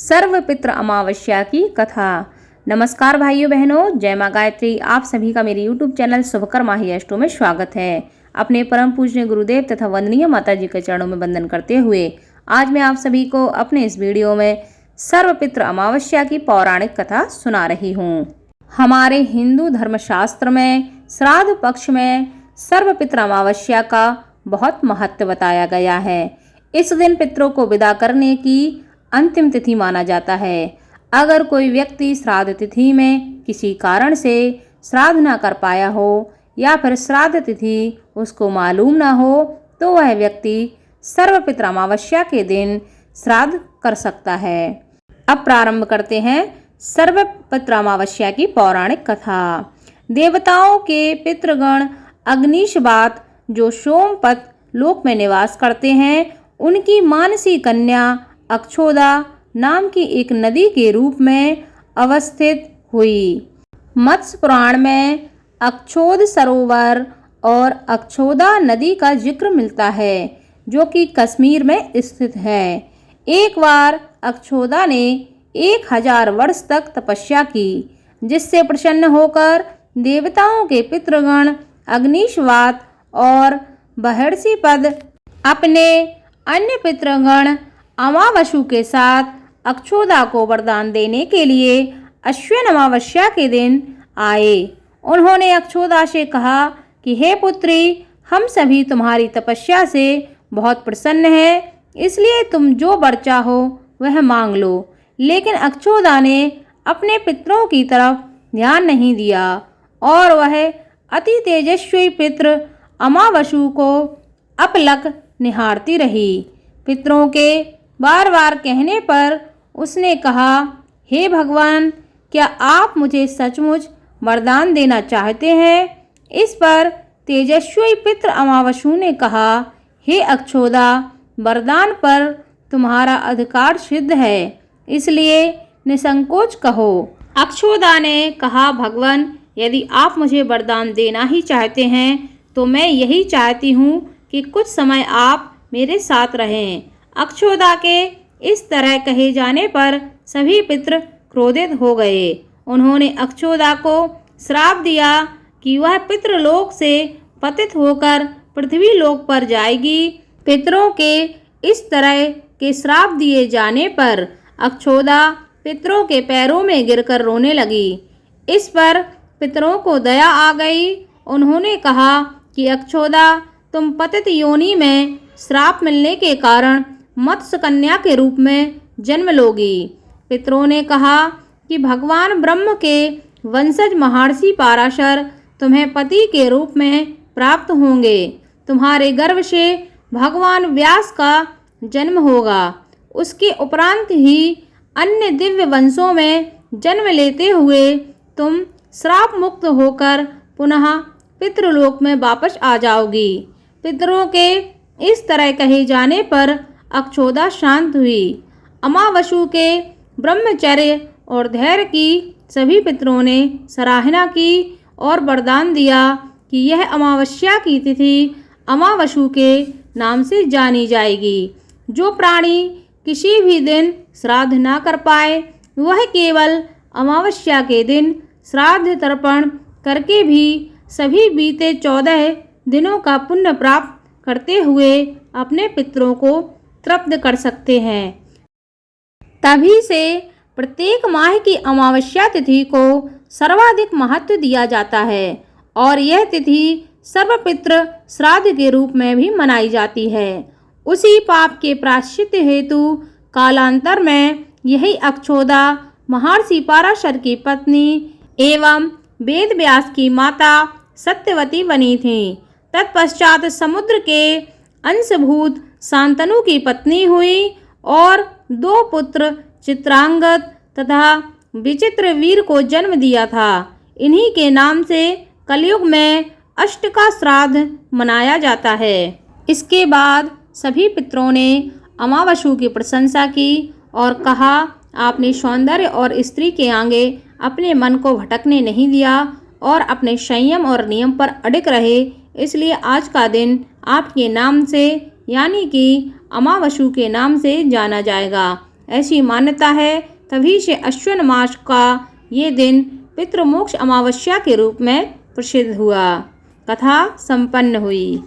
सर्वपित्र अमावस्या की कथा। नमस्कार भाइयों बहनों, जय माँ गायत्री। आप सभी का मेरे YouTube चैनल शुभकर माही अष्टो में स्वागत है। अपने परम पूज्य गुरुदेव तथा वंदनीय माता जी के चरणों में वंदन करते हुए आज मैं आप सभी को अपने इस वीडियो में सर्वपित्र अमावस्या की पौराणिक कथा सुना रही हूँ। हमारे हिंदू धर्मशास्त्र में श्राद्ध पक्ष में सर्वपित्र अमावस्या का बहुत महत्व बताया गया है। इस दिन पितरों को विदा करने की अंतिम तिथि माना जाता है। अगर कोई व्यक्ति श्राद्ध तिथि में किसी कारण से श्राद्ध न कर पाया हो या फिर श्राद्ध तिथि उसको मालूम न हो तो वह व्यक्ति सर्वपित्र अमावस्या के दिन श्राद्ध कर सकता है। अब प्रारंभ करते हैं सर्वपित्र अमावस्या की पौराणिक कथा। देवताओं के पितृगण अग्निशबात जो सोमपत लोक में निवास करते हैं, उनकी मानसी कन्या अक्षोदा नाम की एक नदी के रूप में अवस्थित हुई। मत्स्य पुराण में अक्षोद सरोवर और अक्षोदा नदी का जिक्र मिलता है, जो कि कश्मीर में स्थित है। एक बार अक्षोदा ने 1000 वर्ष तक तपस्या की, जिससे प्रसन्न होकर देवताओं के पितृगण अग्निशवात और बहर्षिपद अपने अन्य पितृगण अमावस्या के साथ अक्षोदा को वरदान देने के लिए अश्विन अमावस्या के दिन आए। उन्होंने अक्षोदा से कहा कि हे पुत्री, हम सभी तुम्हारी तपस्या से बहुत प्रसन्न हैं, इसलिए तुम जो वर चाहो वह मांग लो। लेकिन अक्षोदा ने अपने पितरों की तरफ ध्यान नहीं दिया और वह अति तेजस्वी पितृ अमावस्या को अपलक निहारती रही। पितरों के बार बार कहने पर उसने कहा, हे भगवान, क्या आप मुझे सचमुच वरदान देना चाहते हैं? इस पर तेजस्वी पितृ अमावस्या ने कहा, हे अक्षोदा, वरदान पर तुम्हारा अधिकार सिद्ध है, इसलिए निसंकोच कहो। अक्षोदा ने कहा, भगवान, यदि आप मुझे वरदान देना ही चाहते हैं तो मैं यही चाहती हूँ कि कुछ समय आप मेरे साथ रहें। अक्षोदा के इस तरह कहे जाने पर सभी पितृ क्रोधित हो गए। उन्होंने अक्षोदा को श्राप दिया कि वह पितृलोक से पतित होकर पृथ्वी लोक पर जाएगी। पितरों के इस तरह के श्राप दिए जाने पर अक्षोदा पितरों के पैरों में गिरकर रोने लगी। इस पर पितरों को दया आ गई। उन्होंने कहा कि अक्षोदा, तुम पतित योनि में श्राप मिलने के कारण मत्स्य कन्या के रूप में जन्म लोगी। पितरों ने कहा कि भगवान ब्रह्म के वंशज महर्षि पराशर तुम्हें पति के रूप में प्राप्त होंगे। तुम्हारे गर्भ से भगवान व्यास का जन्म होगा। उसके उपरांत ही अन्य दिव्य वंशों में जन्म लेते हुए तुम श्राप मुक्त होकर पुनः पितृलोक में वापस आ जाओगी। पितरों के इस तरह कहे जाने पर अक्षोदा शांत हुई। अमावस्या के ब्रह्मचर्य और धैर्य की सभी पितरों ने सराहना की और वरदान दिया कि यह अमावस्या की तिथि अमावस्या के नाम से जानी जाएगी। जो प्राणी किसी भी दिन श्राद्ध न कर पाए, वह केवल अमावस्या के दिन श्राद्ध तर्पण करके भी सभी बीते 14 दिनों का पुण्य प्राप्त करते हुए अपने पितरों को तृप्त कर सकते हैं। तभी से प्रत्येक माह की अमावस्या तिथि को सर्वाधिक महत्व दिया जाता है और यह तिथि सर्वपित्र श्राद्ध के रूप में भी मनाई जाती है। उसी पाप के प्रायश्चित हेतु कालांतर में यही अक्षोदा महर्षि पराशर की पत्नी एवं वेद व्यास की माता सत्यवती बनी थी। तत्पश्चात समुद्र के अंशभूत शांतनु की पत्नी हुई और 2 पुत्र चित्रांगद तथा विचित्र वीर को जन्म दिया था। इन्हीं के नाम से कलयुग में अष्टका श्राद्ध मनाया जाता है। इसके बाद सभी पितरों ने अमावस्या की प्रशंसा की और कहा, आपने सौंदर्य और स्त्री के आगे अपने मन को भटकने नहीं दिया और अपने संयम और नियम पर अडिग रहे, इसलिए आज का दिन आपके नाम से यानी कि अमावस्या के नाम से जाना जाएगा। ऐसी मान्यता है। तभी से अश्विन मास का ये दिन पितृमोक्ष अमावस्या के रूप में प्रसिद्ध हुआ। कथा संपन्न हुई।